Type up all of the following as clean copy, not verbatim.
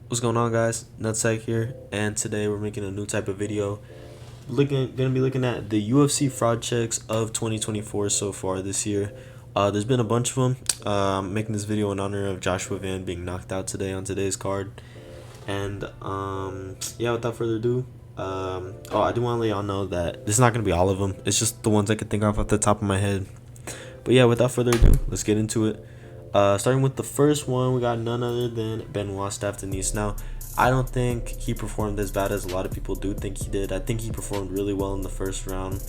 What's going on, guys? Nutsack here, and today we're making a new type of video. Gonna be looking at the UFC fraud checks of 2024 so far this year. There's been a bunch of them. I'm making this video in honor of Joshua Van being knocked out today on today's card. And yeah, without further ado, I do want to let y'all know that this is not gonna be all of them. It's just the ones I could think of off the top of my head. But yeah, without further ado, let's get into it. Starting with the first one, we got none other than Benoit Saint-Denis. Now, I don't think he performed as bad as a lot of people do think he did. I think he performed really well in the first round.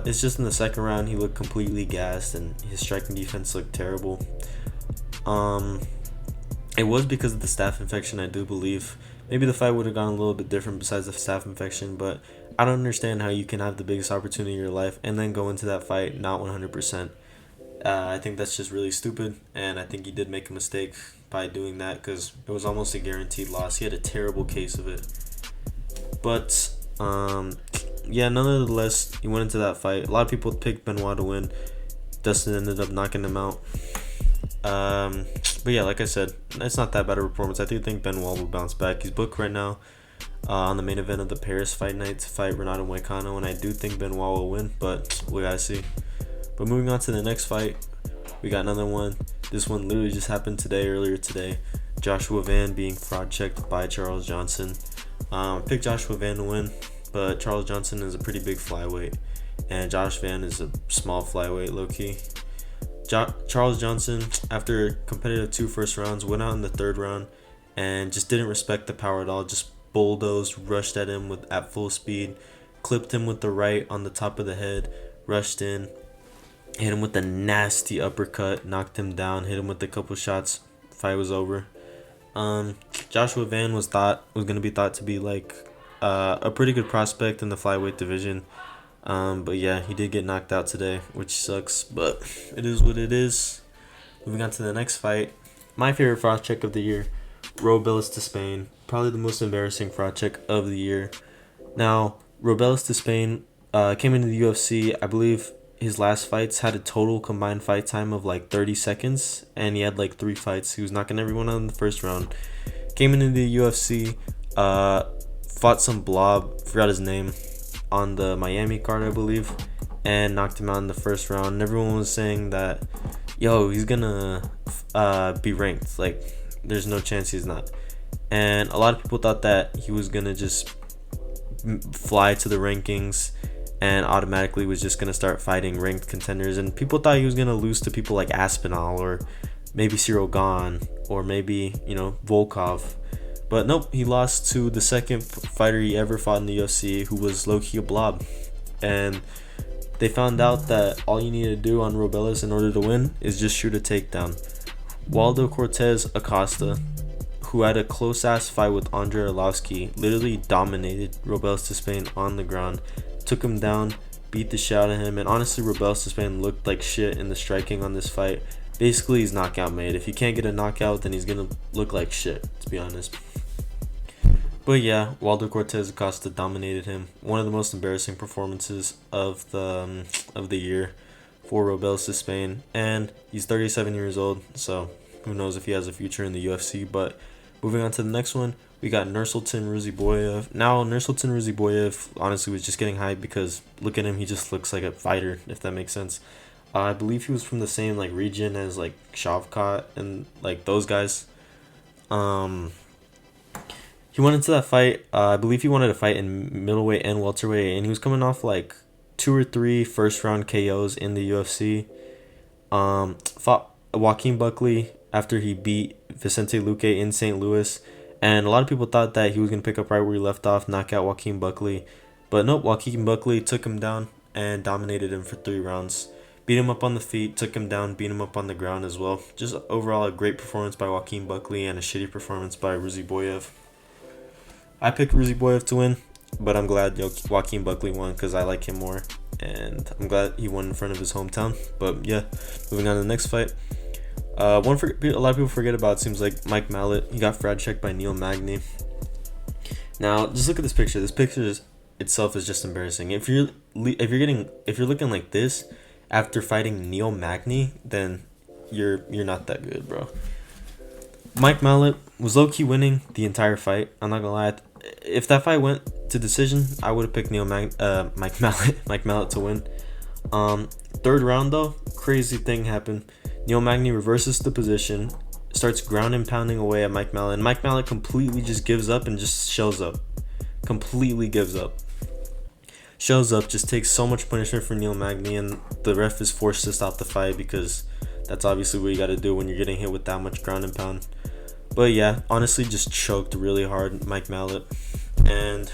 It's just in the second round, he looked completely gassed and his striking defense looked terrible. It was because of the staph infection, I do believe. Maybe the fight would have gone a little bit different besides the staph infection, but I don't understand how you can have the biggest opportunity in your life and then go into that fight not 100%. I think that's just really stupid, and I think he did make a mistake by doing that because it was almost a guaranteed loss. He had a terrible case of it. But, yeah, nonetheless, he went into that fight. A lot of people picked Benoit to win. Dustin ended up knocking him out. But yeah, like I said, it's not that bad a performance. I do think Benoit will bounce back. He's booked right now on the main event of the Paris fight night to fight Renato Moicano, and I do think Benoit will win, but we gotta see. But moving on to the next fight, we got another one. This one literally just happened earlier today. Joshua Van being fraud checked by Charles Johnson. I picked Joshua Van to win, but Charles Johnson is a pretty big flyweight, and Josh Van is a small flyweight, low-key. Charles Johnson, after competitive 2 first rounds, went out in the third round and just didn't respect the power at all. Just bulldozed, rushed at him at full speed, clipped him with the right on the top of the head, rushed in, hit him with a nasty uppercut, knocked him down, hit him with a couple shots. Fight was over. Joshua Van was gonna be thought to be like a pretty good prospect in the flyweight division. But yeah, he did get knocked out today, which sucks, but it is what it is. Moving on to the next fight, my favorite fraud check of the year, Robelis Despaigne, probably the most embarrassing fraud check of the year. Now, Robelis Despaigne came into the UFC, I believe. His last fights had a total combined fight time of like 30 seconds, and he had like 3 fights. He was knocking everyone out in the first round. Came into the UFC, fought some Blob, forgot his name, on the Miami card, I believe, and knocked him out in the first round. And everyone was saying that, yo, he's gonna be ranked. Like, there's no chance he's not. And a lot of people thought that he was gonna just fly to the rankings and automatically was just going to start fighting ranked contenders. And people thought he was going to lose to people like Aspinall or maybe Cyril Gahn or maybe, Volkov. But nope, he lost to the second fighter he ever fought in the UFC, who was low-key a blob. And they found out that all you need to do on Robelis in order to win is just shoot a takedown. Waldo Cortez Acosta, who had a close-ass fight with Andre Arlovski, literally dominated Robelis Despaigne on the ground. Took him down, beat the shit out of him, and honestly, Robelis Despaigne looked like shit in the striking on this fight. Basically, he's knockout made. If he can't get a knockout, then he's gonna look like shit, to be honest. But yeah, Waldo Cortez Acosta dominated him. One of the most embarrassing performances of the year for Robelis Despaigne, and he's 37 years old, so who knows if he has a future in the UFC. But moving on to the next one, we got Nursulton Ruziboev. Now, Nursulton Ruziboev honestly was just getting hyped because look at him, he just looks like a fighter, if that makes sense. I believe he was from the same region as Shavkat and those guys. He went into that fight. I believe he wanted to fight in middleweight and welterweight, and he was coming off 2 or 3 first round KOs in the UFC. Fought Joaquin Buckley after he beat Vicente Luque in St. Louis. And a lot of people thought that he was going to pick up right where he left off, knock out Joaquin Buckley. But nope, Joaquin Buckley took him down and dominated him for 3 rounds. Beat him up on the feet, took him down, beat him up on the ground as well. Just overall a great performance by Joaquin Buckley and a shitty performance by Ruziboev. I picked Ruziboev to win, but I'm glad Joaquin Buckley won because I like him more. And I'm glad he won in front of his hometown. But yeah, moving on to the next fight. A lot of people forget about, seems like, Mike Malott. He got fraud checked by Neil Magny. Now, just look at this picture. This picture itself is just embarrassing. If you're looking like this after fighting Neil Magny, then you're not that good, bro. Mike Malott was low-key winning the entire fight. I'm not gonna lie. If that fight went to decision, I would have picked Mike Malott to win. Third round though, crazy thing happened. Neil Magny reverses the position, starts ground and pounding away at Mike Malott, and Mike Malott completely just gives up and just shows up. Completely gives up. Shows up, just takes so much punishment for Neil Magny, and the ref is forced to stop the fight because that's obviously what you got to do when you're getting hit with that much ground and pound. But yeah, honestly, just choked really hard, Mike Malott. And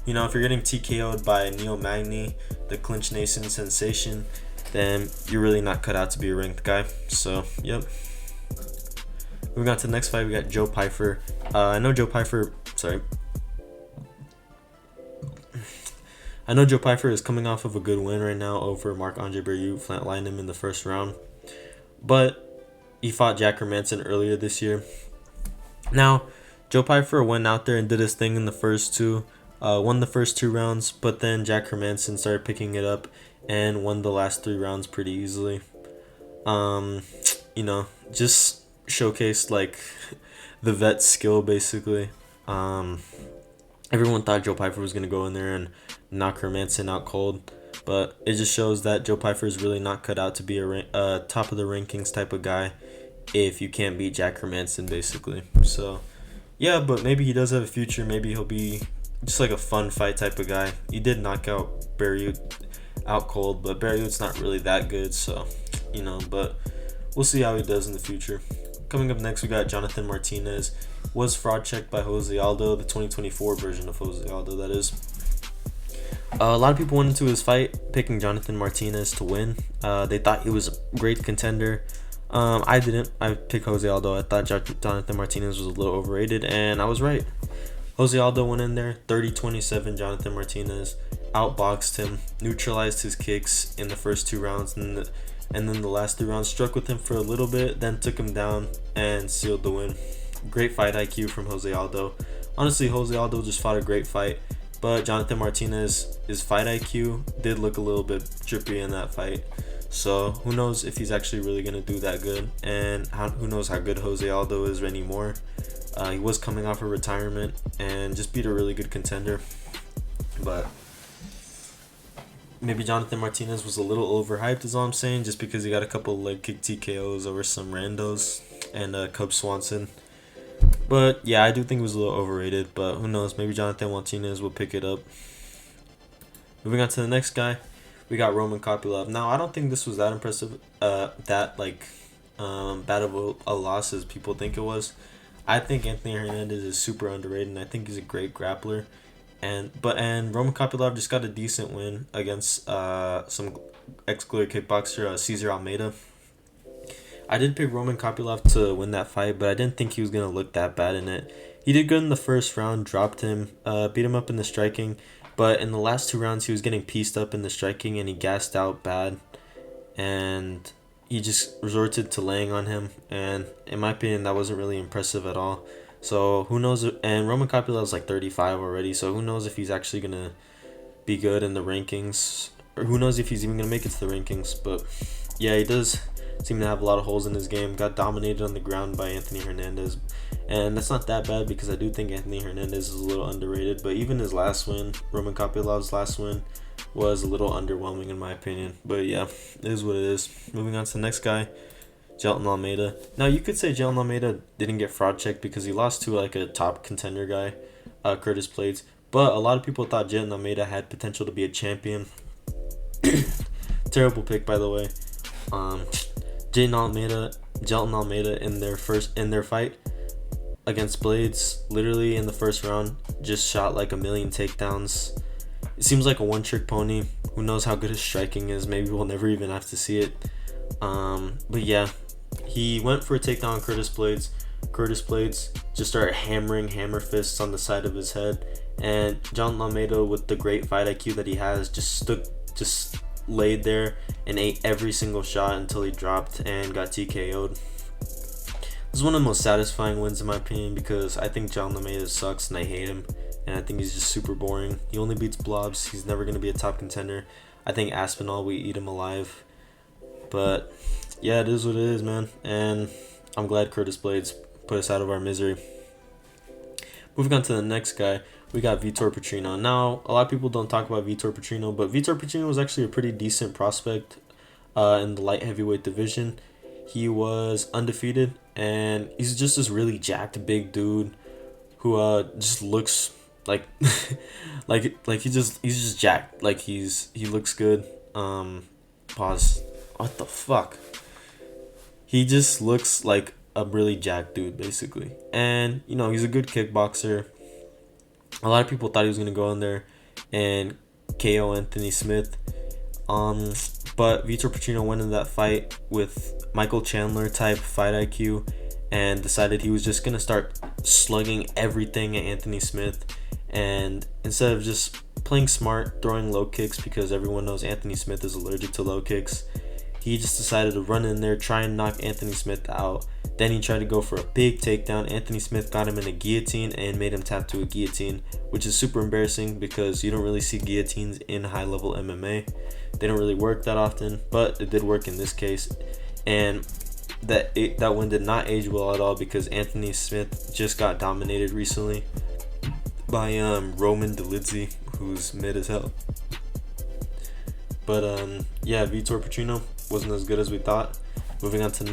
you know, if you're getting TKO'd by Neil Magny, the Clinch Nation sensation, then you're really not cut out to be a ranked guy. So, yep. Moving on to the next fight, we got Joe Pyfer. I know Joe Pyfer is coming off of a good win right now over Marc-Andre Barriault, flatlined him in the first round. But he fought Jack Hermansson earlier this year. Now, Joe Pyfer went out there and did his thing in the first two. Won the first 2 rounds, but then Jack Hermansson started picking it up and won the last 3 rounds pretty easily. You know, just showcased like the vet skill basically. Everyone thought Joe Pyfer was gonna go in there and knock Hermansson out cold, but it just shows that Joe Pyfer is really not cut out to be a top of the rankings type of guy if you can't beat Jack Hermansson basically. So yeah, but maybe he does have a future. Maybe he'll be just like a fun fight type of guy. He did knock out Barriault out cold, but Barriault's not really that good, so you know, but we'll see how he does in the future. Coming up next, we got Jonathan Martinez. Was fraud checked by Jose Aldo, the 2024 version of Jose Aldo, that is. A lot of people went into his fight picking Jonathan Martinez to win. They thought he was a great contender. I didn't. I picked Jose Aldo. I thought Jonathan Martinez was a little overrated, and I was right. Jose Aldo went in there, 30-27. Jonathan Martinez outboxed him, neutralized his kicks in the first 2 rounds, and then the last 3 rounds struck with him for a little bit, then took him down and sealed the win. Great fight IQ from Jose Aldo. Honestly, Jose Aldo just fought a great fight, but Jonathan Martinez's fight IQ did look a little bit drippy in that fight. So who knows if he's actually really going to do that good, and who knows how good Jose Aldo is anymore. He was coming off of retirement and just beat a really good contender. But maybe Jonathan Martinez was a little overhyped is all I'm saying, just because he got a couple leg kick TKOs over some randos and Cub Swanson. But yeah, I do think it was a little overrated, but who knows, maybe Jonathan Martinez will pick it up. Moving on to the next guy, we got Roman Kopylov. Now, I don't think this was that impressive, bad of a loss as people think it was. I think Anthony Hernandez is super underrated, and I think he's a great grappler. And Roman Kopylov just got a decent win against some ex-Glory kickboxer Cesar Almeida. I did pick Roman Kopylov to win that fight, but I didn't think he was going to look that bad in it. He did good in the first round, dropped him, beat him up in the striking, but in the last 2 rounds he was getting pieced up in the striking and he gassed out bad, and he just resorted to laying on him, and in my opinion that wasn't really impressive at all. So who knows, and Roman Kopylov's like 35 already, so who knows if he's actually going to be good in the rankings, or who knows if he's even going to make it to the rankings. But yeah, he does seem to have a lot of holes in his game. Got dominated on the ground by Anthony Hernandez, and that's not that bad because I do think Anthony Hernandez is a little underrated. But even his last win, Roman Kopylov's last win, was a little underwhelming in my opinion. But yeah, it is what it is. Moving on to the next guy, Jailton Almeida. Now you could say Jailton Almeida didn't get fraud checked because he lost to like a top contender guy, Curtis Blades. But a lot of people thought Jailton Almeida had potential to be a champion. Terrible pick, by the way. Jailton Almeida in their fight against Blades, literally in the first round, just shot like a million takedowns. It seems like a one-trick pony. Who knows how good his striking is? Maybe we'll never even have to see it. But yeah, he went for a takedown on Curtis Blades. Curtis Blades just started hammering hammer fists on the side of his head, and Jailton Almeida, with the great fight IQ that he has, just laid there and ate every single shot until he dropped and got TKO'd. This is one of the most satisfying wins in my opinion because I think Jailton Almeida sucks and I hate him, and I think he's just super boring. He only beats blobs. He's never going to be a top contender. I think Aspinall, we eat him alive. But yeah, it is what it is, man, and I'm glad Curtis Blades put us out of our misery. Moving on to the next guy, we got Vitor Petrino. Now, a lot of people don't talk about Vitor Petrino, but Vitor Petrino was actually a pretty decent prospect in the light heavyweight division. He was undefeated, and he's just this really jacked big dude who just looks like he's just jacked. Like he looks good. Pause. What the fuck? He just looks like a really jacked dude, basically. And, you know, he's a good kickboxer. A lot of people thought he was going to go in there and KO Anthony Smith. But Vitor Petrino went in that fight with Michael Chandler type fight IQ and decided he was just going to start slugging everything at Anthony Smith. And instead of just playing smart, throwing low kicks, because everyone knows Anthony Smith is allergic to low kicks, he just decided to run in there, try and knock Anthony Smith out. Then he tried to go for a big takedown. Anthony Smith got him in a guillotine and made him tap to a guillotine, which is super embarrassing because you don't really see guillotines in high-level MMA. They don't really work that often, but it did work in this case. And that win did not age well at all because Anthony Smith just got dominated recently by Roman Dolidze, who's mid as hell. But yeah, Vitor Petrino wasn't as good as we thought. Moving on to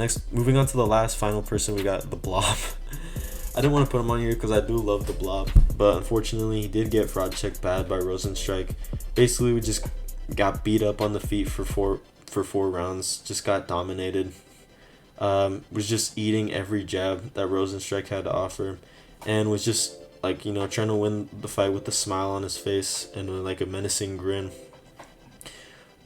the last final person, we got the Blob. I didn't want to put him on here because I do love the Blob, but unfortunately he did get fraud checked bad by Rosenstrike. Basically, we just got beat up on the feet for four rounds. Just got dominated. Was just eating every jab that Rosenstrike had to offer, and was just like, you know, trying to win the fight with a smile on his face and with like a menacing grin.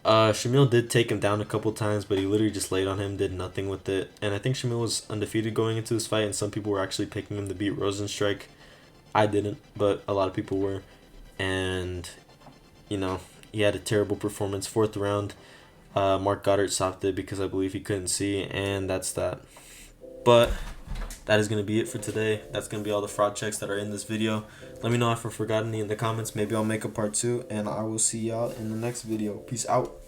Shamil did take him down a couple times, but he literally just laid on him, did nothing with it. And I think Shamil was undefeated going into this fight, and some people were actually picking him to beat Rosenstrike. I didn't, but a lot of people were. And, you know, he had a terrible performance. Fourth round, Mark Goddard stopped it because I believe he couldn't see, and that's that. But that is going to be it for today. That's going to be all the fraud checks that are in this video. Let me know if I forgot any in the comments. Maybe I'll make a part 2, and I will see y'all in the next video. Peace out.